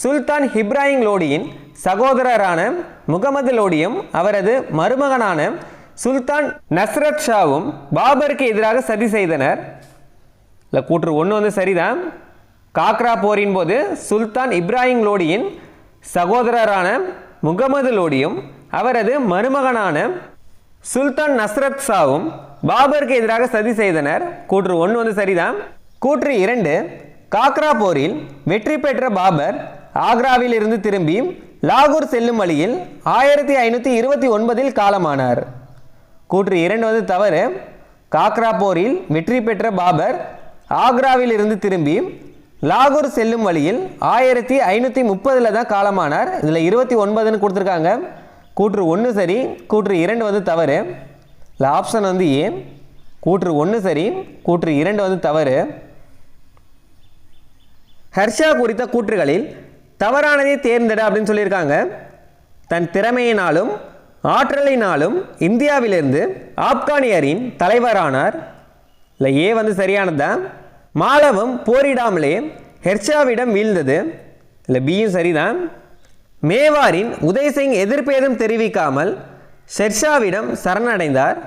சுல்தான் இப்ராஹிம் லோடியின் சகோதரரான முகமது லோடியும் அவரது மருமகனான சுல்தான் நஸ்ரத் ஷாவும் பாபருக்கு எதிராக சதி செய்தனர். இல்லை கூற்று 1 வந்து சரிதான். காக்ரா போரின் போது சுல்தான் இப்ராஹிம் லோடியின் சகோதரரான முகமது லோடியும் அவரது மருமகனான சுல்தான் நஸ்ரத் ஷாவும் பாபருக்கு எதிராக சதி செய்தனர். கூற்று 1 வந்து சரிதான். கூற்று 2, காக்ரா போரில் வெற்றி பெற்ற பாபர் ஆக்ராவில் இருந்து திரும்பி லாகூர் செல்லும் வழியில் 1529 காலமானார். கூற்று 2 வந்து தவறு. காக்ரா போரில் வெற்றி பெற்ற பாபர் ஆக்ராவில் இருந்து திரும்பி லாகூர் செல்லும் வழியில் 1530 தான் காலமானார். இதில் 29ன்னு கொடுத்துருக்காங்க. கூற்று 1 சரி. கூற்று 2 வந்து தவறு. இல்லை ஆப்ஷன் வந்து ஏ. கூற்று 1 சரி. கூற்று 2 வந்து தவறு. ஹர்ஷா குறித்த கூற்றுகளில் தவறானதை தேர்ந்தெடு அப்படின்னு சொல்லியிருக்காங்க. தன் திறமையினாலும் ஆற்றலினாலும் இந்தியாவிலிருந்து ஆப்கானியரின் தலைவரானார். இல்லை ஏ வந்து சரியானதுதான். மாலவம் போரிடாமலே ஹெர்ஷாவிடம் வீழ்ந்தது. இல்லை பியும் சரிதான். மேவாரின் உதய்சிங் எதிர்ப்பேதும் தெரிவிக்காமல் ஷெர்ஷாவிடம் சரணடைந்தார்.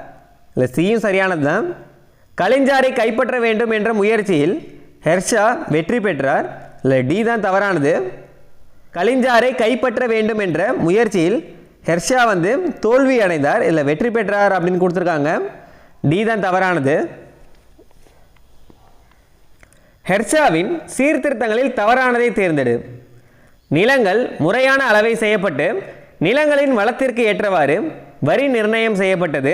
இல்லை சியும் சரியானது தான். கலிஞ்சாரை கைப்பற்ற வேண்டும் என்ற முயற்சியில் ஹெர்ஷா வெற்றி பெற்றார். இல்லை டி தான் தவறானது. கலிஞ்சாரை கைப்பற்ற வேண்டும் என்ற முயற்சியில் ஹெர்ஷா வந்து தோல்வி அடைந்தார். இல்லை வெற்றி பெற்றார் அப்படின்னு கொடுத்துருக்காங்க. டி தான் தவறானது. ஹெர்ஷாவின் சீர்திருத்தங்களில் தவறானதை தேர்ந்தெடு. நிலங்கள் முறையான அளவை செய்யப்பட்டு நிலங்களின் வளத்திற்கு ஏற்றவாறு வரி நிர்ணயம் செய்யப்பட்டது.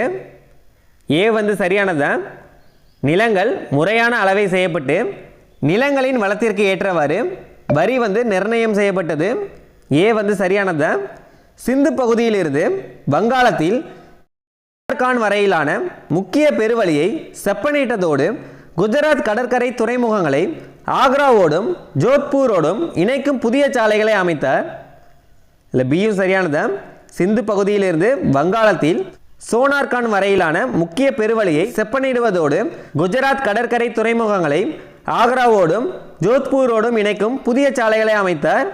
ஏ வந்து சரியானதுதான். நிலங்கள் முறையான அளவை செய்யப்பட்டு நிலங்களின் வளத்திற்கு ஏற்றவாறு வரி வந்து நிர்ணயம் செய்யப்பட்டது. ஏ வந்து சரியானதுதான். சிந்து பகுதியிலிருந்து வங்காளத்தில் கான் வரையிலான முக்கிய பெருவழியை செப்பனிட்டதோடு குஜராத் கடற்கரை துறைமுகங்களை ஆக்ராவோடும் ஜோத்பூரோடும் இணைக்கும் புதிய சாலைகளை அமைத்தார். இல்லை பியும் சரியானதான். சிந்து பகுதியிலிருந்து வங்காளத்தில் சோனார்கான் வரையிலான முக்கிய பெருவழியை செப்பனிடுவதோடு குஜராத் கடற்கரை துறைமுகங்களை ஆக்ராவோடும் ஜோத்பூரோடும் இணைக்கும் புதிய சாலைகளை அமைத்தார்.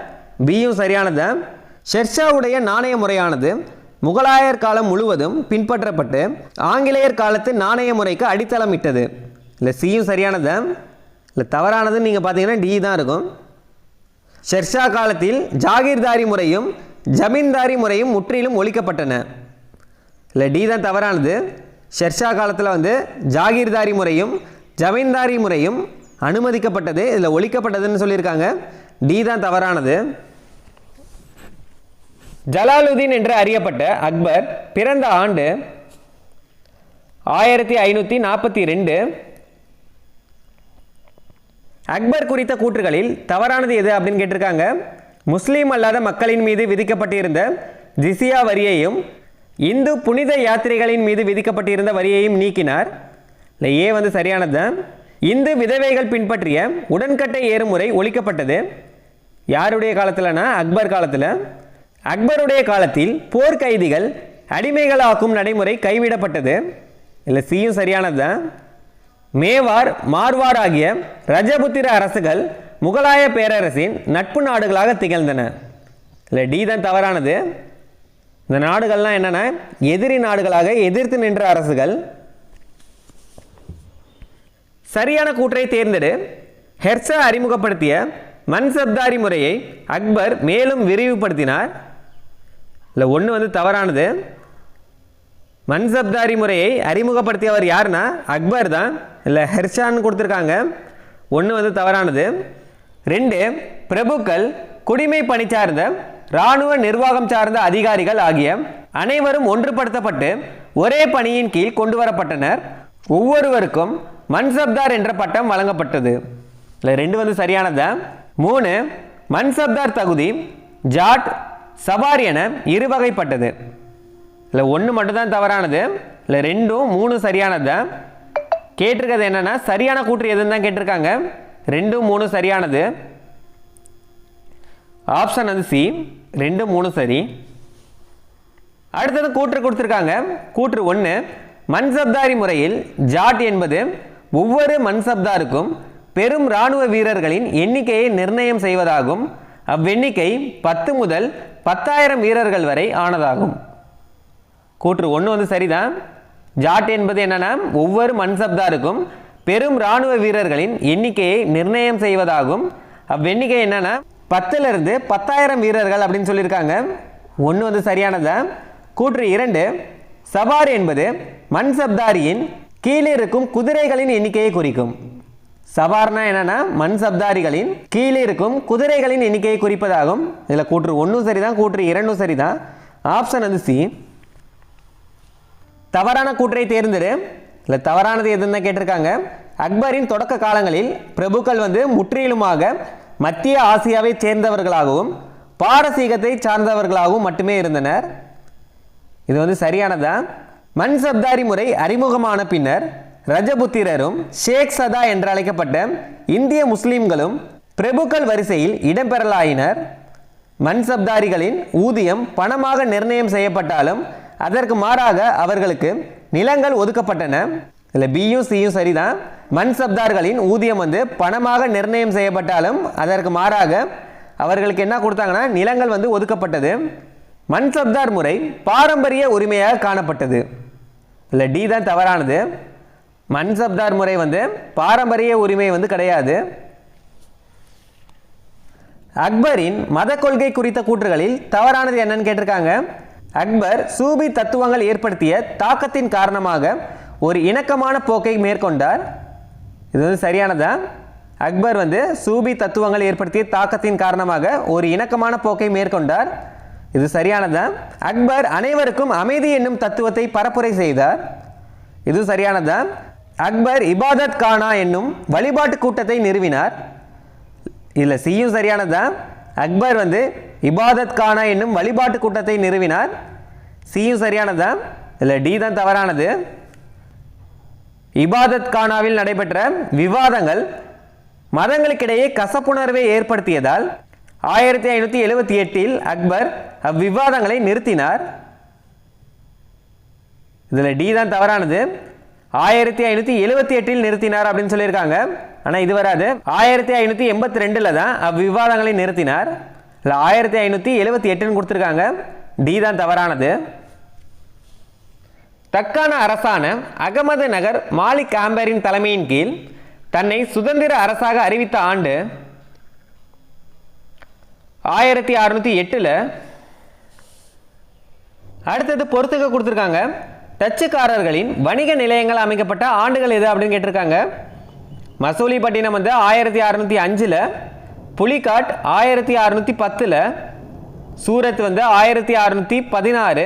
பியும் சரியானது. ஷெர்ஷாவுடைய நாணய முறையானது முகலாயர் காலம் முழுவதும் பின்பற்றப்பட்டு ஆங்கிலேயர் காலத்து நாணய முறைக்கு அடித்தளமிட்டது. இல்லை சியும் சரியானது, இல்லை தவறானதுன்னு நீங்கள் பார்த்தீங்கன்னா டி தான் இருக்கும். ஷெர்ஷா காலத்தில் ஜாகீர்தாரி முறையும் ஜமீன்தாரி முறையும் முற்றிலும் ஒழிக்கப்பட்டன. இல்லை டி தான் தவறானது. ஷெர்ஷா காலத்தில் வந்து ஜாகீர்தாரி முறையும் ஜமீன்தாரி முறையும் அனுமதிக்கப்பட்டது, இதில் ஒழிக்கப்பட்டதுன்னு சொல்லியிருக்காங்க. டி தான் தவறானது. ஜலாலுதீன் என்று அறியப்பட்ட அக்பர் பிறந்த ஆண்டு 1542. அக்பர் குறித்த கூற்றுகளில் தவறானது எது அப்படின்னு கேட்டிருக்காங்க. முஸ்லீம் அல்லாத மக்களின் மீது விதிக்கப்பட்டிருந்த ஜிசியா வரியையும் இந்து புனித யாத்திரைகளின் மீது விதிக்கப்பட்டிருந்த வரியையும் நீக்கினார். இல்லை ஏ வந்து சரியானது. இந்து விதவைகள் பின்பற்றிய உடன்கட்டை ஏறுமுறை ஒழிக்கப்பட்டது. யாருடைய காலத்தில்னா அக்பர் காலத்தில். அக்பருடைய காலத்தில் போர்க்கைதிகள் அடிமைகளாக்கும் நடைமுறை கைவிடப்பட்டது. இல்லை சியும் சரியானது தான். மேவார் மார்வார் ஆகிய ரஜபுத்திர அரசுகள் முகலாய பேரரசின் நட்பு நாடுகளாக திகழ்ந்தன. இல்லை டி தான் தவறானது. இந்த நாடுகள்லாம் என்னென்ன எதிரி நாடுகளாக எதிர்த்து நின்ற அரசுகள். சரியான கூற்றை தேர்ந்தெடு. ஹெர்ஷா அறிமுகப்படுத்திய மன்சப்தாரி முறையை அக்பர் மேலும் விரிவுபடுத்தினார். இல்லை ஒன்று வந்து தவறானது. மன்சப்தாரி முறையை அறிமுகப்படுத்தியவர் யாருன்னா அக்பர் தான். இல்லை ஹெர்ஷான்னு கொடுத்துருக்காங்க. ஒன்று வந்து தவறானது. 2 பிரபுக்கள், குடிமை பணி சார்ந்த இராணுவ நிர்வாகம் சார்ந்த அதிகாரிகள் ஆகிய அனைவரும் ஒன்றுபடுத்தப்பட்டு ஒரே பணியின் கீழ் கொண்டு வரப்பட்டனர். ஒவ்வொருவருக்கும் மன்சப்தார் என்ற பட்டம் வழங்கப்பட்டது. இல்லை 2 வந்து சரியானது. 3 மன்சப்தார் தகுதி ஜாட் சவார் என இருவகைப்பட்டது. இல்லை 1 மட்டும்தான் தவறானது. இல்லை 2, 3 சரியானது. கேட்டிருக்கிறது என்னன்னா சரியான கூற்று எதுன்னு தான் கேட்டிருக்காங்க. 2, 3 சரியானது. ஆப்ஷன் வந்து சி, 2, 3 சரி. அடுத்தது கூற்று கொடுத்துருக்காங்க. கூற்று 1 மன்சப்தாரி முறையில் ஜாட் என்பது ஒவ்வொரு மன்சப்தாருக்கும் பெரும் இராணுவ வீரர்களின் எண்ணிக்கையை நிர்ணயம் செய்வதாகும். அவ்வெண்ணிக்கை 10 முதல் 10,000 வீரர்கள் வரை ஆனதாகும். கூற்று 1 வந்து சரிதான். ஜாட் என்பது என்னன்னா ஒவ்வொரு மன்சப்தாருக்கும் பெரும் இராணுவ வீரர்களின் எண்ணிக்கையை நிர்ணயம் செய்வதாகும். அவ்வெண்ணிக்கை என்னன்னா 10லிருந்து 10,000 வீரர்கள் அப்படின்னு சொல்லியிருக்காங்க. 1 வந்து சரியானதா. கூற்று 2 சவார் என்பது மன்சப்தாரியின் கீழே இருக்கும் குதிரைகளின் எண்ணிக்கையை குறிக்கும். சவார்னா என்னன்னா மன்சப்தாரிகளின் கீழே இருக்கும் குதிரைகளின் எண்ணிக்கையை குறிப்பதாகும். இதில் கூற்று 1 சரிதான், கூற்று 2 சரிதான். ஆப்ஷன் வந்து சி. தவறான கூற்றை தேர்ந்தெடு. இல்லை தவறானது எதுன்னு கேட்டிருக்காங்க. அக்பரின் தொடக்க காலங்களில் பிரபுக்கள் வந்து முற்றிலுமாக மத்திய ஆசியாவை சேர்ந்தவர்களாகவும் பாரசீகத்தை சார்ந்தவர்களாகவும் மட்டுமே இருந்தனர். இது வந்து சரியானதா. மன்சப்தாரி முறை அறிமுகமான பின்னர் ரஜபுத்திரரும் ஷேக் சதா என்று அழைக்கப்பட்ட இந்திய முஸ்லிம்களும் பிரபுக்கள் வரிசையில் இடம்பெறலாயினர். மன்சப்தாரிகளின் ஊதியம் பணமாக நிர்ணயம் செய்யப்பட்டாலும் அதற்கு மாறாக அவர்களுக்கு நிலங்கள் ஒதுக்கப்பட்டன. இல்லை பியும் சியும் சரிதான். மன்சப்தார்களின் ஊதியம் வந்து பணமாக நிர்ணயம் செய்யப்பட்டாலும் அதற்கு மாறாக அவர்களுக்கு என்ன கொடுத்தாங்கன்னா நிலங்கள் வந்து ஒதுக்கப்பட்டது. மன்சப்தார் முறை பாரம்பரிய உரிமையாக காணப்பட்டது. இல்லை டி தான் தவறானது. மன்சப்தார் முறை வந்து பாரம்பரிய உரிமை வந்து கிடையாது. அக்பரின் மத கொள்கை குறித்த கூற்றுகளில் தவறானது என்னன்னு கேட்டிருக்காங்க. அக்பர் சூபி தத்துவங்கள் ஏற்படுத்திய தாக்கத்தின் காரணமாக ஒரு இணக்கமான போக்கை மேற்கொண்டார். இது வந்து சரியானதா. அக்பர் வந்து சூபி தத்துவங்கள் ஏற்படுத்திய தாக்கத்தின் காரணமாக ஒரு இணக்கமான போக்கை மேற்கொண்டார். இது சரியானதா. அக்பர் அனைவருக்கும் அமைதி என்னும் தத்துவத்தை பரப்புரை செய்தார். இது சரியானதா. அக்பர் இபாதத் கானா என்னும் வழிபாட்டு கூட்டத்தை நிறுவினார். இதில் சியும் சரியானதா. அக்பர் வந்து இபாதத் கானா என்னும் வழிபாட்டு கூட்டத்தை நிறுவினார். சியும் சரியானதா. இதில் டி தான் தவறானது. இபாதத் கானாவில் நடைபெற்ற விவாதங்கள் மதங்களுக்கிடையே கசப்புணர்வை ஏற்படுத்தியதால் 1578 அக்பர் அவ்விவாதங்களை நிறுத்தினார். இதில் டி தான் தவறானது. 1578 நிறுத்தினார் அப்படின்னு சொல்லியிருக்காங்க. ஆனால் இது வராது. 1582 தான் அவ்விவாதங்களை நிறுத்தினார். இல்லை 1578 கொடுத்துருக்காங்க. டி தான் தவறானது. தக்கான அரசான அகமது நகர் மாலிக் ஆம்பரின் தலைமையின் கீழ் தன்னை சுதந்திர அரசாக அறிவித்த ஆண்டு 1608. அடுத்தது பொறுத்துக்க கொடுத்துருக்காங்க. டச்சுக்காரர்களின் வணிக நிலையங்கள் அமைக்கப்பட்ட ஆண்டுகள் எது அப்படின்னு கேட்டிருக்காங்க. மசூலிப்பட்டினம் வந்து 1605, புலிகாட் 1610, சூரத் வந்து 1616,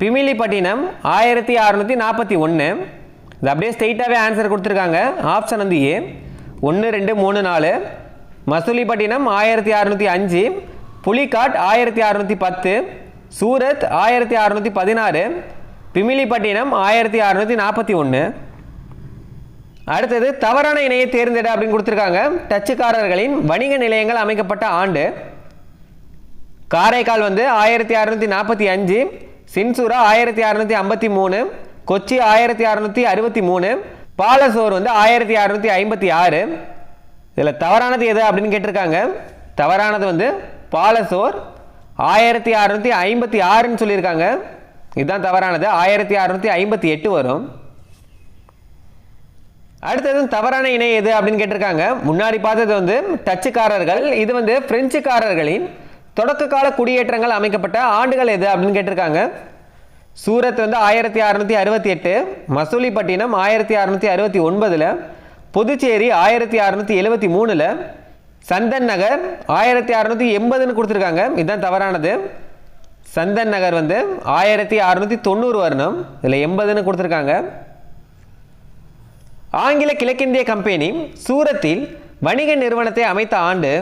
பிமிலிப்பட்டினம் 1641. இது அப்படியே ஸ்ட்ரெயிட்டாகவே ஆன்சர் கொடுத்துருக்காங்க. ஆப்ஷன் வந்து ஏ 1 2 3 4. மசூலிப்பட்டினம் 1605, புலிகாட் 1610, சூரத் 1616, பிமிலிப்பட்டினம் 1641. அடுத்தது தவறான இணையை தேர்ந்தெடு அப்படின்னு கொடுத்துருக்காங்க. டச்சுக்காரர்களின் வணிக நிலையங்கள் அமைக்கப்பட்ட ஆண்டு காரைக்கால் வந்து 1645, சின்சூரா 1653, கொச்சி 1663, பாலசோர் வந்து 1656. இதில் தவறானது எது அப்படின்னு கேட்டிருக்காங்க. தவறானது வந்து பாலசோர் 1656ன்னு சொல்லியிருக்காங்க. இதுதான் தவறானது. 1658 வரும். அடுத்தது தவறான இணை எது அப்படின்னு கேட்டிருக்காங்க. முன்னாடி பார்த்தது வந்து டச்சுக்காரர்கள். இது வந்து பிரெஞ்சுக்காரர்களின் தொடக்க கால குடியேற்றங்கள் அமைக்கப்பட்ட ஆண்டுகள் எது அப்படின்னு கேட்டிருக்காங்க. சூரத் வந்து 1668, மசூலிப்பட்டினம் 1669, புதுச்சேரி 1673, சந்தன் நகர் 1680ன்னு கொடுத்துருக்காங்க. இதுதான் தவறானது. சந்தன் நகர் வந்து 1690 வரணும். இதில் 80ன்னு கொடுத்துருக்காங்க. ஆங்கில கிழக்கிந்திய கம்பெனி சூரத்தில் வணிக நிறுவனத்தை அமைத்த ஆண்டு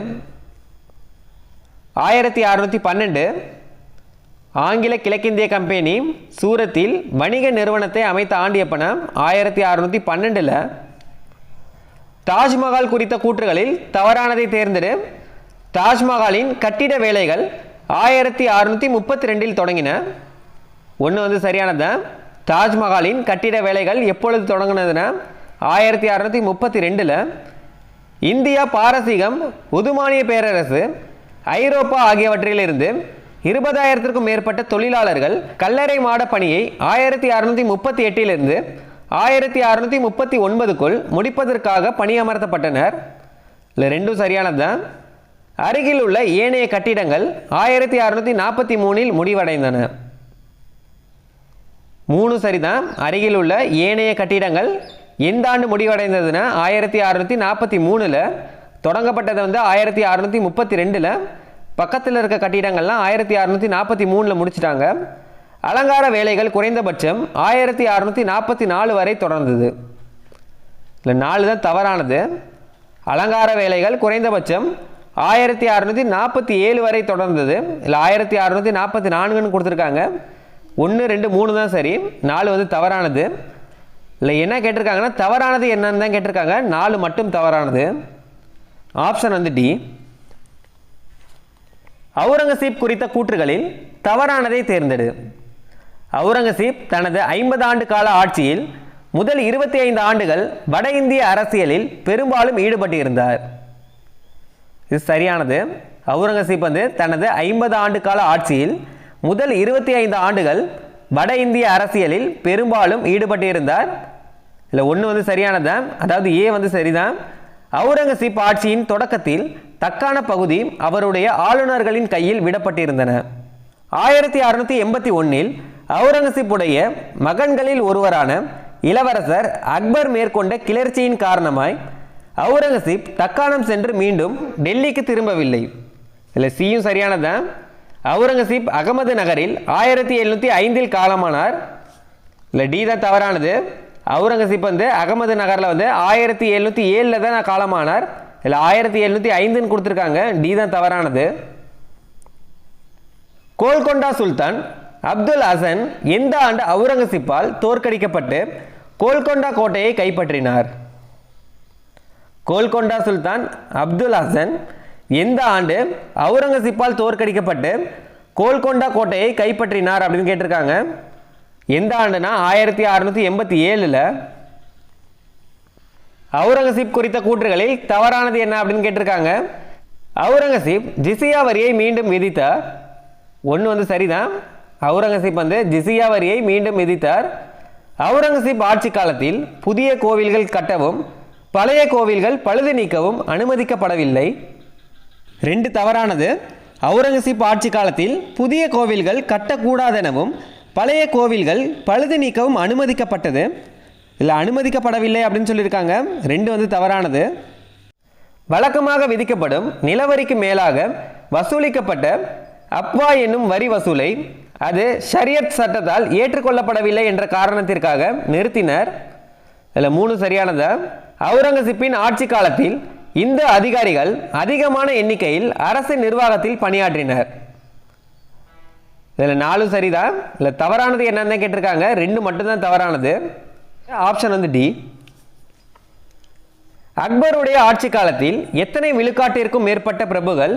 1612. ஆங்கில கிழக்கிந்திய கம்பெனி சூரத்தில் வணிக நிறுவனத்தை அமைத்த ஆண்டு எப்பனா 1612. தாஜ்மஹால் குறித்த கூற்றுகளில் தவறானதை தேர்ந்தெடு. தாஜ்மஹாலின் கட்டிட வேலைகள் 1632 தொடங்கின. ஒன்று வந்து சரியானது. தாஜ்மஹாலின் கட்டிட வேலைகள் எப்பொழுது தொடங்கினதுன்னா 1632. இந்தியா, பாரசீகம், உதுமானிய பேரரசு, ஐரோப்பா ஆகியவற்றிலிருந்து 20,000க்கும் மேற்பட்ட தொழிலாளர்கள் கல்லறை மாட பணியை 1638 1639க்குள் முடிப்பதற்காக பணியமர்த்தப்பட்டனர். இல்லை, ரெண்டும் சரியானது தான். அருகில் உள்ள ஏனைய கட்டிடங்கள் 1643 முடிவடைந்தன. 3 சரிதான். அருகில் உள்ள ஏனைய கட்டிடங்கள் எந்த ஆண்டு முடிவடைந்ததுன்னா 1643. தொடங்கப்பட்டது வந்து 1632. பக்கத்தில் இருக்க கட்டிடங்கள்லாம் 1643 முடிச்சிட்டாங்க. அலங்கார வேலைகள் குறைந்தபட்சம் 1644 வரை தொடர்ந்தது. இல்லை, 4 தான் தவறானது. அலங்கார வேலைகள் குறைந்தபட்சம் 1647 வரை தொடர்ந்தது. இல்லை, 1644ன்னு கொடுத்துருக்காங்க. 1 2 3 தான் சரி. 4 வந்து தவறானது. இல்லை, என்ன கேட்டிருக்காங்கன்னா தவறானது என்னன்னு தான் கேட்டிருக்காங்க. 4 மட்டும் தவறானது. ஆப்ஷன் வந்து டி. அவுரங்கசீப் குறித்த கூற்றுகளில் தவறானதை தேர்ந்தெடு. அவுரங்கசீப் தனது 50 ஆண்டு கால ஆட்சியில் முதல் 25 ஆண்டுகள் வட இந்திய அரசியலில் பெரும்பாலும் ஈடுபட்டிருந்தார். இது சரியானது. அவுரங்கசீப் வந்து தனது 50 ஆண்டு கால ஆட்சியில் முதல் 25 ஆண்டுகள் வட இந்திய அரசியலில் பெரும்பாலும் ஈடுபட்டிருந்தார். இல்லை, ஒன்று வந்து சரியானதான். அதாவது ஏ வந்து சரிதான். அவுரங்கசீப் ஆட்சியின் தொடக்கத்தில் தக்கான பகுதி அவருடைய ஆளுநர்களின் கையில் விடப்பட்டிருந்தன. 1681 அவுரங்கசீப்புடைய மகன்களில் ஒருவரான இளவரசர் அக்பர் மேற்கொண்ட கிளர்ச்சியின் காரணமாய் அவுரங்கசீப் தக்காணம் சென்று மீண்டும் டெல்லிக்கு திரும்பவில்லை. இல்லை, சியும் சரியானதான். அவுரங்கசீப் அகமது நகரில் 1705 காலமானார். இல்லை, டி தான் தவறானது. அவுரங்கசீப் வந்து அகமது நகரில் வந்து 1707 தான் காலமானார். இல்லை, 1705ன்னு கொடுத்துருக்காங்க. டி தான் தவறானது. கோல்கொண்டா சுல்தான் அப்துல் ஹசன் எந்த ஆண்டு அவுரங்கசீப்பால் தோற்கடிக்கப்பட்டு கோல்கொண்டா கோட்டையை கைப்பற்றினார்? கோல்கொண்டா சுல்தான் அப்துல் ஹசன் எந்த ஆண்டு அவுரங்கசீப்பால் தோற்கடிக்கப்பட்டு கோல்கொண்டா கோட்டையை கைப்பற்றினார் அப்படின்னு கேட்டிருக்காங்க. எந்த ஆண்டுனா 1687. அவுரங்கசீப் குறித்த கூற்றுகளில் தவறானது என்ன அப்படின்னு கேட்டிருக்காங்க. அவுரங்கசீப் ஜிசியா வரியை மீண்டும் விதித்தார். ஒன்று வந்து சரிதான். அவுரங்கசீப் வந்து ஜிசியா வரியை மீண்டும் விதித்தார். அவுரங்கசீப் ஆட்சி காலத்தில் புதிய கோவில்கள் கட்டவும் பழைய கோவில்கள் பழுது நீக்கவும் அனுமதிக்கப்படவில்லை. 2 தவறானது. அவுரங்கசீப் ஆட்சி காலத்தில் புதிய கோவில்கள் கட்டக்கூடாதெனவும் பழைய கோவில்கள் பழுது நீக்கவும் அனுமதிக்கப்பட்டது. இல்லை அனுமதிக்கப்படவில்லை அப்படின்னு சொல்லியிருக்காங்க. 2 வந்து தவறானது. வழக்கமாக விதிக்கப்படும் நிலவரிக்கு மேலாக வசூலிக்கப்பட்ட அப்வா என்னும் வரி வசூலை அது ஷரியத் சட்டத்தால் ஏற்றுக்கொள்ளப்படவில்லை என்ற காரணத்திற்காக நிறுத்தினர். இதில் 3 சரியானதா. அவுரங்கசீப்பின் ஆட்சி காலத்தில் இந்த அதிகாரிகள் அதிகமான எண்ணிக்கையில் அரசு நிர்வாகத்தில் பணியாற்றினர். இதில் 4 சரிதான். இல்லை தவறானது என்னன்னு கேட்டிருக்காங்க. 2 மட்டும்தான் தவறானது. ஆப்ஷன் வந்து டி. அக்பருடைய ஆட்சி காலத்தில் எத்தனை விழுக்காட்டிற்கும் மேற்பட்ட பிரபுகள்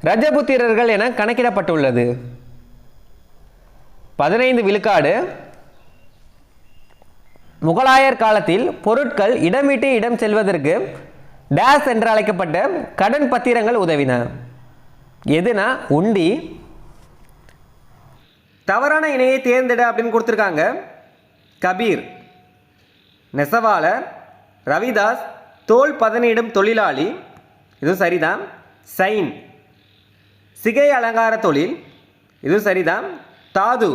ரஜபுத்திரர்கள் என கணக்கிடப்பட்டுள்ளது? 15 விழுக்காடு. முகலாயர் காலத்தில் பொருட்கள் இடம் விட்டு இடம் செல்வதற்கு டேஸ் என்று அழைக்கப்பட்ட கடன் பத்திரங்கள் உதவின. எதுனா உண்டி. தவறான இணையை தேர்ந்தெடு அப்படின்னு கொடுத்துருக்காங்க. கபீர், நெசவாளர், ரவிதாஸ், தோல் பதனிடும் தொழிலாளி. இதுவும் சரிதான். சைன், சிகை அலங்கார தொழில். இதுவும் சரிதான். தாது,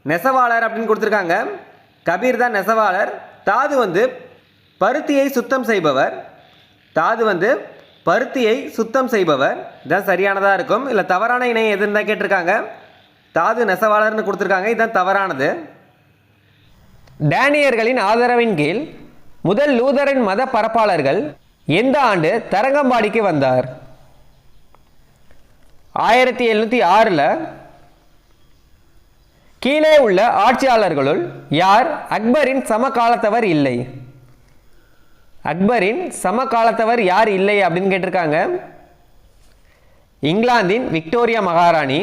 நெசவாளர் அப்படின்னு கொடுத்துருக்காங்க. கபீர் தான் நெசவாளர். தாது வந்து பருத்தியை சுத்தம் செய்பவர். தாது வந்து பருத்தியை சுத்தம் செய்பவர். இதுதான் சரியானதாக இருக்கும். இல்லை தவறான இணை எதுன்னு தான் கேட்டிருக்காங்க. தாது நெசவாளர்னு கொடுத்துருக்காங்க. இதுதான் தவறானது. டேனியர்களின் ஆதரவின் கீழ் முதல் லூதரன் மத பரப்பாளர்கள் எந்த ஆண்டு தரங்கம்பாடிக்கு வந்தார்? 1706. கீழே உள்ள ஆட்சியாளர்களுள் யார் அக்பரின் சமகாலத்தவர் இல்லை? அக்பரின் சமகாலத்தவர் யார் இல்லை அப்படின்னு கேட்டிருக்காங்க. இங்கிலாந்தின் விக்டோரியா மகாராணி,